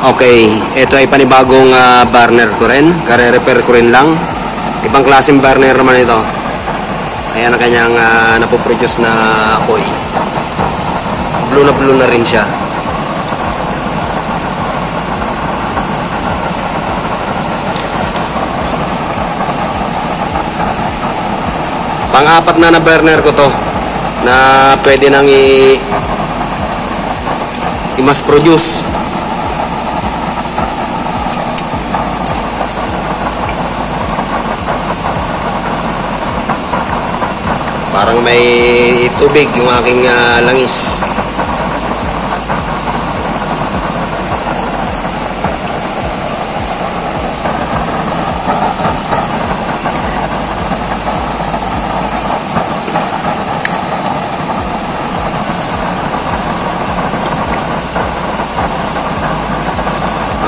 Okay, ito ay panibagong burner ko rin. Kare-repair ko rin lang. Ibang klaseng burner naman ito. Ayan ang kanyang napoproduce na apoy. Blue na rin siya. Pang-apat na burner ko to na pwede nang i-mass produce. Parang may tubig yung aking langis.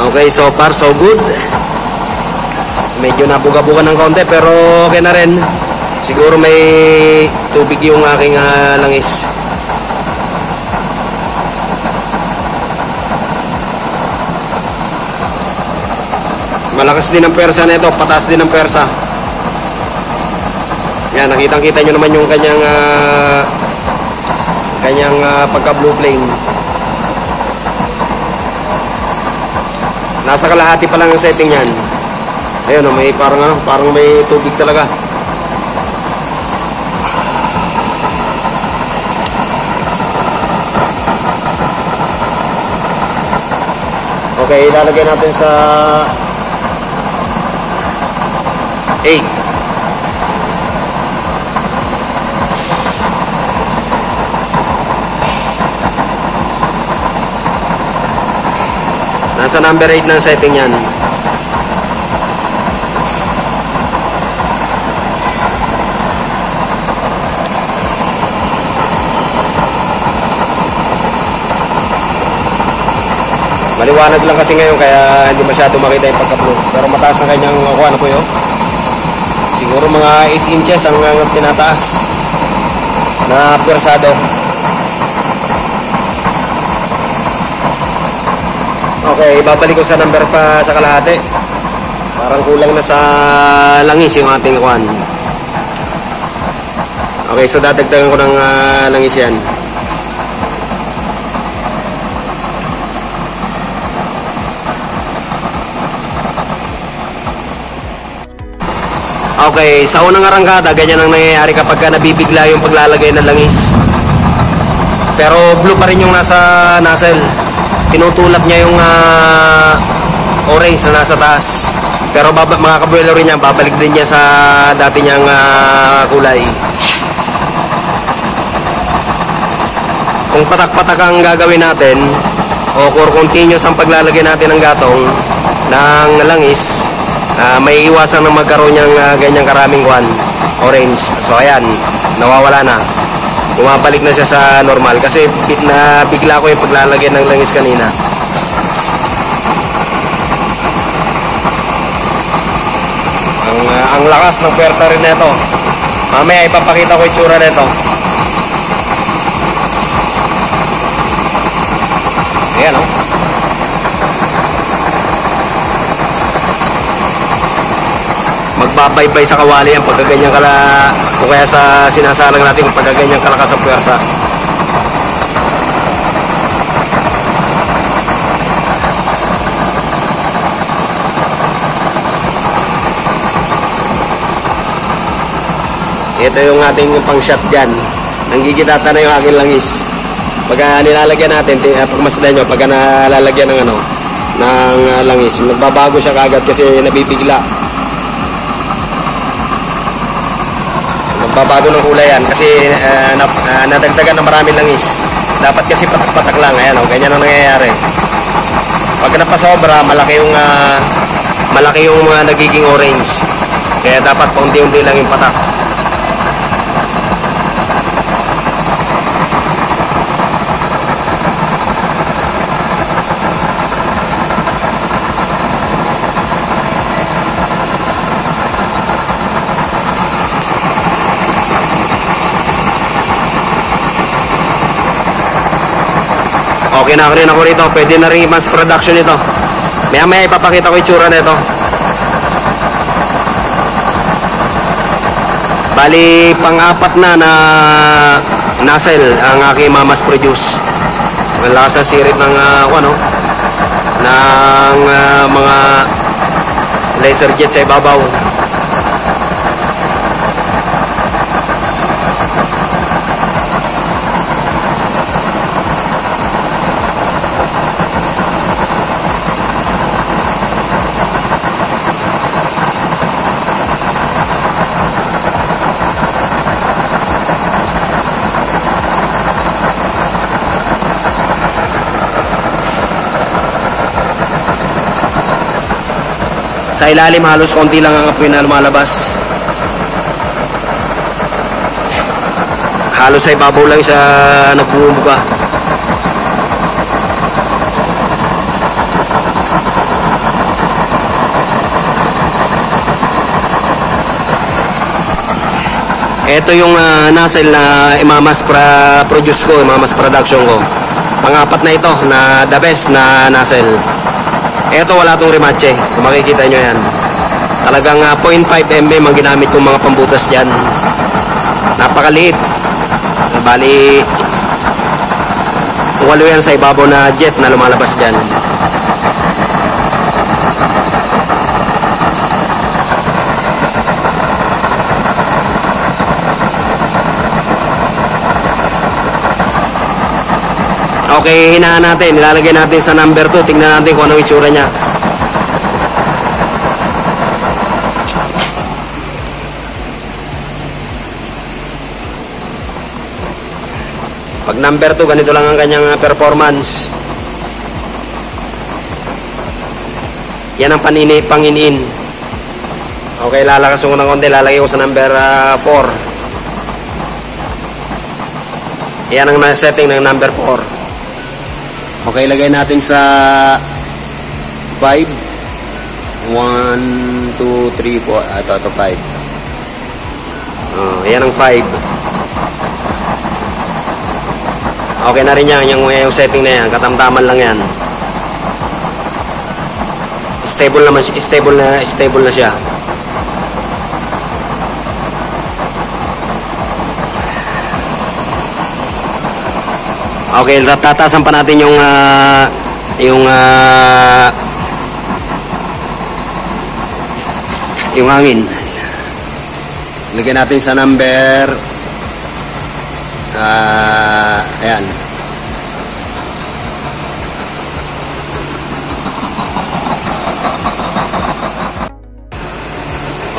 Okay, so far so good. Medyo nabuga-buga ng konti pero okay na rin. Siguro may tubig yung aking langis. Malakas din ang pwersa nito, pataas din ang pwersa. Yan, nakitang-kita nyo naman yung kanyang pagka-blue flame. Nasa kalahati pa lang ang setting yan. Ayun, may parang may tubig talaga. Okay, ilalagay natin sa 8. Nasa number 8 ng setting yan. Maliwanag lang kasi ngayon kaya hindi masyado makita yung pagka-blue. Pero mataas ang kanyang ano po yun. Siguro mga 8 inches ang tinataas na pwersado. Okay, babalik ko sa number pa sa kalahati. Parang kulang na sa langis yung ating kuhan. Okay, so dadagdagan ko ng langis yan. Okay, sa unang arangkada, ganyan ang nangyayari kapag nabibigla yung paglalagay ng langis. Pero blue pa rin yung nasa nozzle. Tinutulak niya yung orange na nasa taas. Pero mga kabuelo rin niya, babalik din niya sa dati niyang kulay. Kung patak-patak ang gagawin natin, o kung continuous ang paglalagay natin ng gatong ng langis, may iwasan na magkaroon niyang ganyang karaming orange. So ayan, nawawala na. Bumabalik na siya sa normal kasi bigla ko yung paglalagay ng langis kanina. Ang lakas ng pwersa rin nito. Mamaya ipapakita ko yung tsura nito. Ayan o. Magbabaybay sa kawali yan pagkaganyan o kaya sa sinasalang natin pagkaganyan kalakas ang pwersa. Ito yung ating pang shot dyan. Nanggigitata na yung aking langis. Pagka nilalagyan natin, pagmasdan nyo, pagka nalalagyan ng langis, magbabago siya kagad kasi nabibigla. Magbabago ng kulay yan kasi nadagdagan ng maraming langis. Dapat kasi patak-patak lang. Ayan, ganyan ang nangyayari. Pag napasobra, malaki yung nagiging orange. Kaya dapat paunti-unti lang yung patak. Okay na rin ako rito. Pwede na rin mass production ito. Maya ipapakita ko yung tsura nito. Bali, pang-apat na nozzle ang aking mamas produce. Ang lakas ng sirit ng ng mga laser jet sa ibabaw. Sa ilalim halos konti lang ang apoy na lumalabas. Halos sa ibabaw lang siya nagbumuga. Ito yung nozzle na imamas produce ko, imamas production ko. Pang-apat na ito na the best na nozzle. Ito wala tong rematche, kung makikita nyo yan. Talagang 0.5 mm ang ginamit kong mga pambutas dyan. Napakaliit. Bali, walo yan sa ibabaw na jet na lumalabas dyan. Okay, hinaan natin. Ilalagay natin sa number 2. Tingnan natin kung anong itsura niya. Pag number 2, ganito lang ang kanyang performance. Yan ang panginiin. Okay, lalakas ko ng konti. Lalagay ko sa number 4. Yan ang setting ng number 4. Okay, lagay natin sa 5. 1, 2, 3, 4. Ito 5. Yan ang 5. Okay na rin yan. Yung setting na yan. Katamtaman lang yan. Stable naman. Stable na siya. Okay, tatasan pa natin yung hangin. Lagyan natin sa number ayan.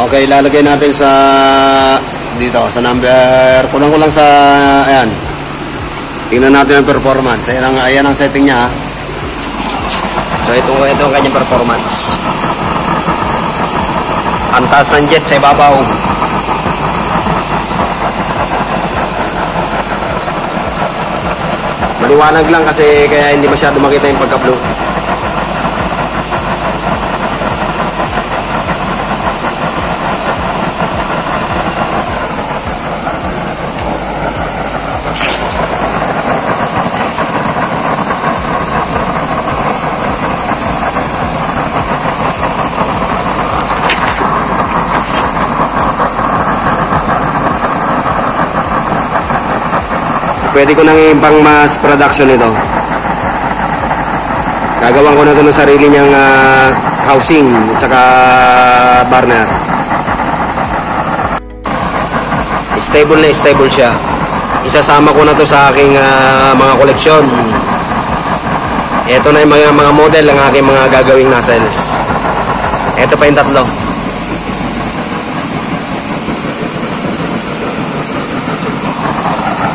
Okay, lalagay natin sa dito sa number kulang-kulang sa ayan. Tingnan natin ang performance. Ayan ang setting niya. So ito ang kanyang performance. Ang taas ng jet sa ibabaw. Maliwanag lang kasi kaya hindi masyado makita yung pagka-blue. Pwede ko nang ipang mass production ito. Gagawan ko na ito ng sarili niyang housing at saka burner. Stable na stable siya. Isasama ko na ito sa aking mga koleksyon. Ito na yung mga model ng aking mga gagawing nozzles. Ito pa yung tatlo.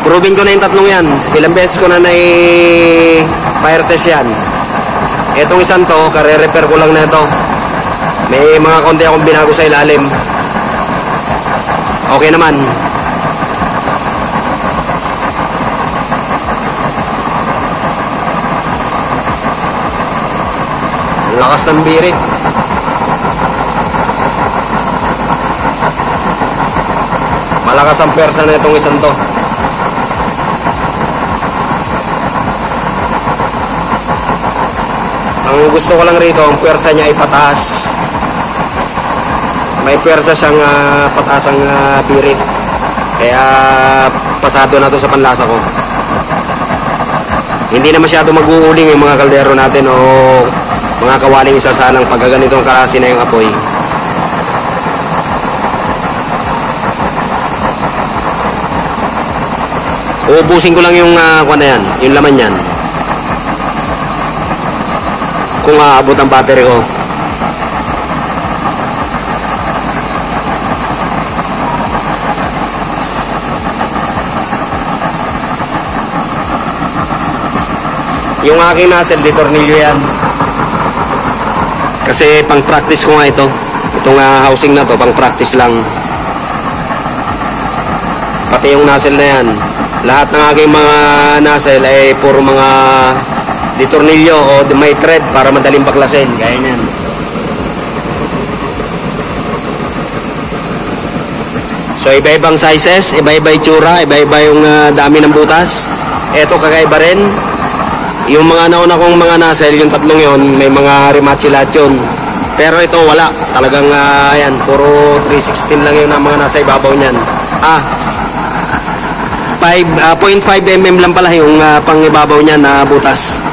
Proven ko na yung tatlong yan. Ilang beses ko na fire test yan. Itong isang to, kare-repair ko lang na ito. May mga konti akong binago sa ilalim. Okay naman. Lakas ng birit. Malakas ang persa na itong isang to. Ang gusto ko lang rito, ang puwersa niya ay pataas. May puwersa siyang pataas ang birit. Kaya pasado na to sa panlasa ko. Hindi na masyado mag-uuling yung mga kaldero natin o mga kawaling isasalang pag ganitong klase na yung apoy. Uubusin ko lang yung kuha na yan, yung laman yan. Kung aabot ang battery ko. Yung aking nozzle, di tornilyo yan. Kasi pang practice ko nga ito. Itong housing na to, pang practice lang. Pati yung nozzle na yan. Lahat ng aking mga nozzle ay puro mga di tornilyo o may thread para madaling baklasin. Gaya nyan. So iba-ibang sizes, iba-iba itsura, iba-iba yung dami ng butas. Ito kakaiba rin. Yung mga nauna kong mga nozzle, yung tatlong yon, may mga Rimachi lahat yun. Pero ito wala. Talagang yan, puro 316 lang yun ang mga nasa ibabaw niyan. 0.5 mm lang pala yung pang ibabaw niyan na butas.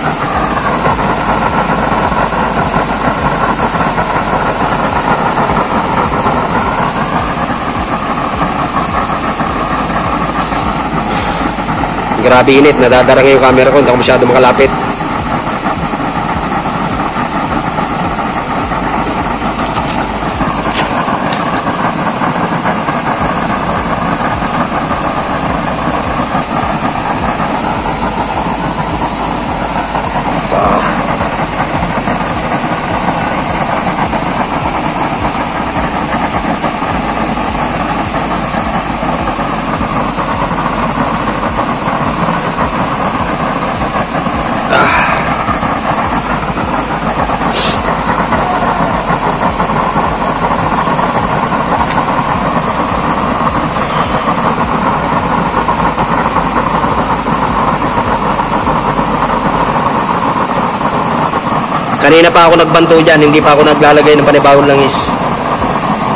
Grabe init, nadadarang yung camera ko, hindi ako masyado makalapit. Kanina pa ako nagbanto dyan, hindi pa ako naglalagay ng panibagong langis.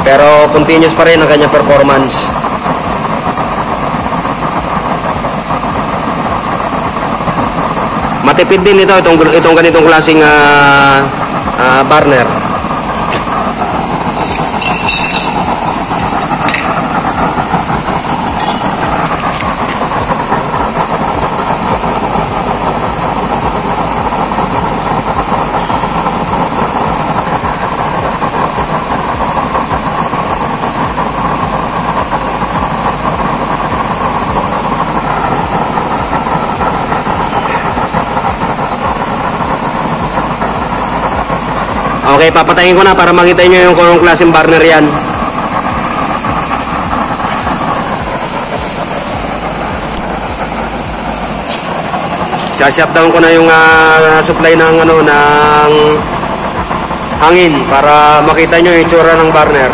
Pero continuous pa rin ang kanyang performance. Matipid din ito, itong ganitong klaseng burner. Okay, papatayin ko na para makita nyo yung kung anong klaseng burner yan. Shutdown ko na yung supply ng ng hangin para makita nyo yung itsura ng burner.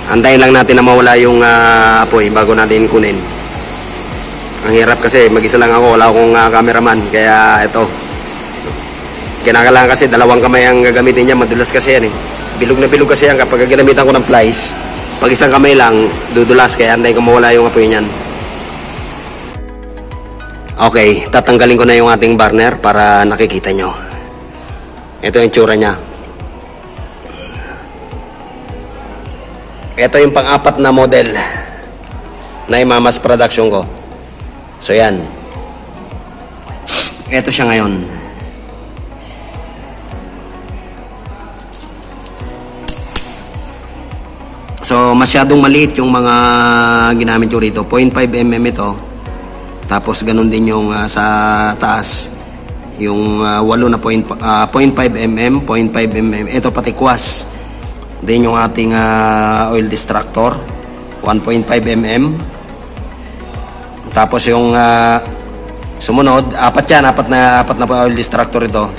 Antayin lang natin na mawala yung apoy bago natin kunin. Ang hirap kasi mag-isa lang ako, wala akong cameraman, kaya ito. Kinakailangan kasi dalawang kamay ang gagamitin niya, madulas kasi yan eh. Bilog na bilog kasi yan kapag ginamitan ko ng plies. Pag isang kamay lang, dudulas, kaya antayin ko mawala yung apoy niyan. Okay, tatanggalin ko na yung ating burner para nakikita nyo. Ito yung tsura niya. Ito yung pang-apat na model na imamas production ko. So yan. Ito siya ngayon. So masyadong maliit yung mga ginamit ko rito. 0.5 mm ito. Tapos ganun din yung sa taas. Yung 8 na 0.5 mm, 0.5 mm. Ito pati kwas. Din yung ating oil distractor. 1.5 mm. Tapos yung sumunod, apat na oil distractor ito.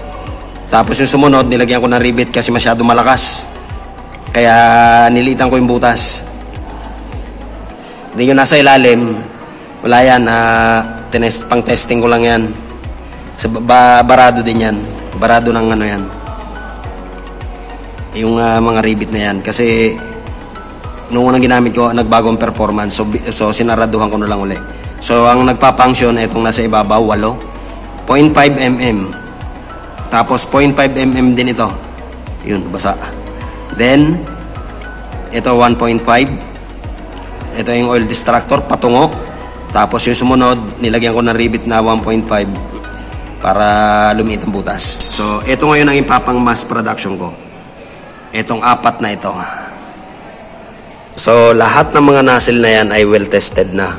Tapos yung sumunod, nilagyan ko ng rivet kasi masyado malakas. Kaya nilitan ko yung butas. Hindi yung nasa ilalim, Wala yan, pang testing ko lang yan. Barado din yan. Barado ng ano yan. Yung mga rivet na yan. Kasi, nung unang ginamit ko, nagbagong performance. So sinaraduhan ko na lang uli. So, ang nagpa-function, itong nasa ibabaw, 8. 0.5 mm. Tapos, 0.5 mm din ito. Yun, basa. Then, ito 1.5. Ito yung oil distractor, patungok. Tapos, yung sumunod, nilagyan ko ng rivet na 1.5 para lumiit ang butas. So, ito ngayon ang ipapang mass production ko. Itong 4 na ito. So, lahat ng mga nozzle na yan ay well tested na.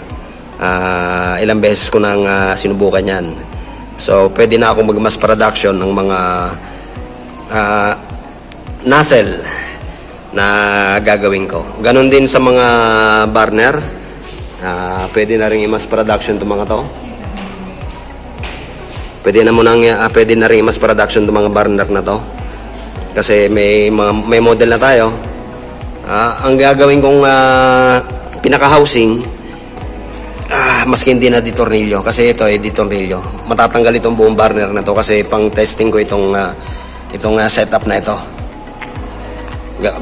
Ilang beses ko nang sinubukan yan. So, pwede na ako mag-mass production ng mga nozzle na gagawin ko. Ganon din sa mga burner. Pwede na rin i-mass production itong mga to. Pwede na rin i-mass production itong mga burner na to. Kasi may model na tayo. Ang gagawin kong pinaka-housing, maski hindi na ditornilyo, kasi ito ay ditornilyo. Matatanggal itong buong burner na to kasi pang testing ko itong setup na ito.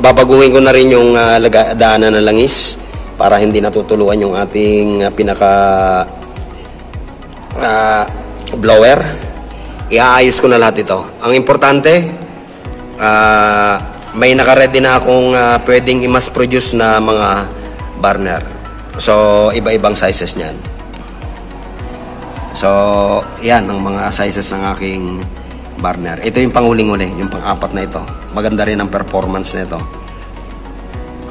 Babaguhin ko na rin yung daanan ng langis para hindi natutuluan yung ating pinaka blower. Iaayos ko na lahat ito. Ang importante, may naka-ready na akong pwedeng i-mass produce na mga burner. So, iba-ibang sizes niyan. So, yan ang mga sizes ng aking burner. Ito yung panghuling-huli, yung pang-4 na ito. Maganda rin ang performance nito.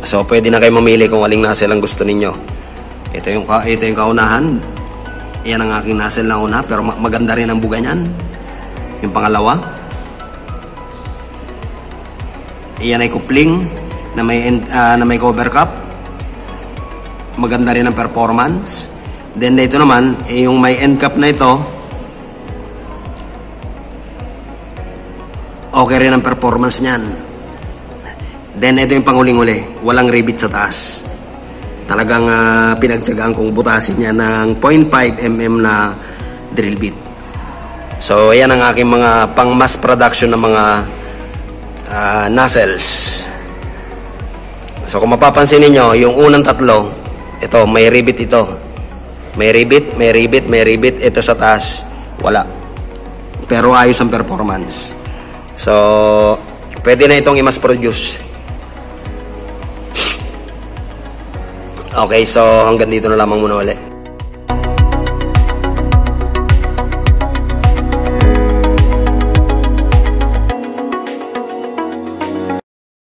So, pwede na kayo mamili kung aling nozzle ang gusto ninyo. Ito yung kaunahan. Yan ang aking nozzle na una, pero maganda rin ang buga niyan. Yung pangalawa. Iyan ay coupling na may cover cup. Maganda rin ang performance. Then dito naman, yung may end cap na ito, okay rin ang performance niyan. Then ito yung panghuling-huli, walang rivet sa taas. Talagang pinagtsagaan kong butasin niya ng 0.5 mm na drill bit. So yan ang aking mga pang mass production ng mga nozzles. So kung mapapansin niyo, yung unang tatlo, ito, may rivet ito. May rivet. Ito sa taas, wala. Pero ayos ang performance. So, pwede na itong i-mass produce. Okay, so hanggang dito na lamang muna ulit.